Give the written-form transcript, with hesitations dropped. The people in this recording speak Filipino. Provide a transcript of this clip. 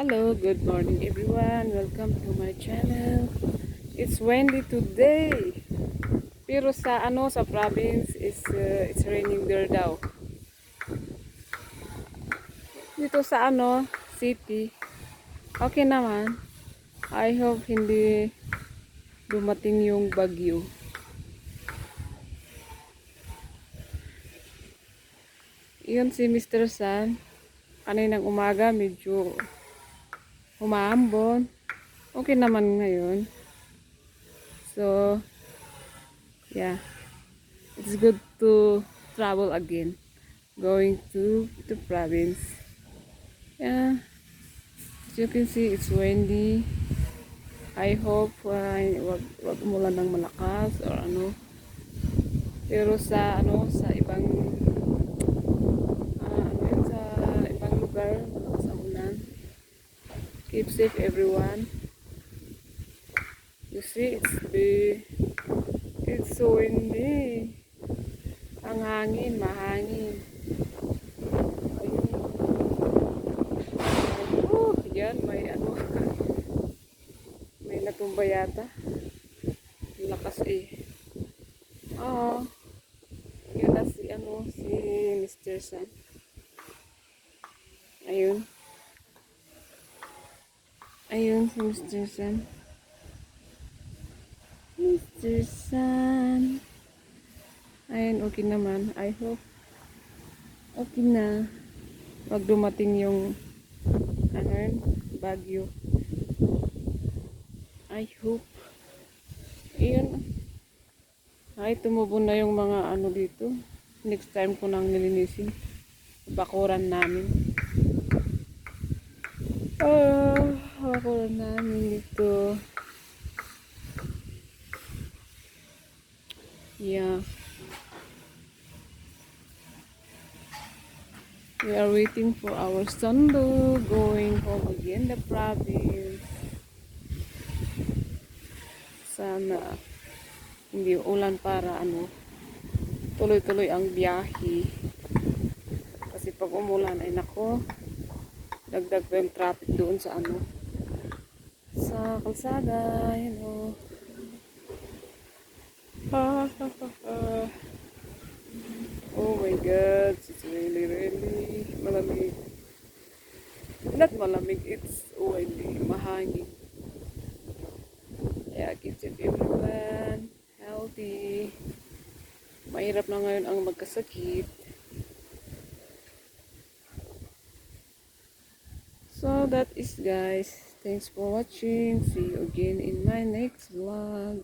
Hello, good morning everyone. Welcome to my channel. It's windy today. Pero sa province it's raining there daw. Dito sa city, okay naman. I hope hindi dumating yung bagyo. Iyon si Mr. Sun. Kaninang umaga medyo umaambon. Okay naman ngayon. So, yeah. It's good to travel again. Going to the province. Yeah. As you can see, it's windy. I hope wag umulan ng malakas or ano. Pero sa ibang sa ibang lugar malakas ang ulan. Keep safe everyone. You see, it's so windy. Ang hangin, mahangin. Ayun. Yan may may natumba yata. Lakas eh. Oo. Yun na si Mr. Sun. Ayun. Ayun si Mr. Sun. Mr. Sun. Ayun, okay naman. I hope okay na. Wag dumating yung bagyo. I hope. Ayun. Ay, tumubo na yung mga dito. Next time ko nang nilinisin. Bakuran namin. Bakuran namin dito. Yeah. We are waiting for our sundo going home again the province. Sana hindi ulan para tuloy-tuloy ang biyahe. Kasi pag umulan ay nako, dagdag pa yung traffic doon sa sa kalsada, Oh my god, it's really malamig. Not malamig, it's windy, mahangin. Yeah, keep safe everyone. Healthy. Mahirap na ngayon ang magkasakit. So that is guys. Thanks for watching. See you again in my next vlog.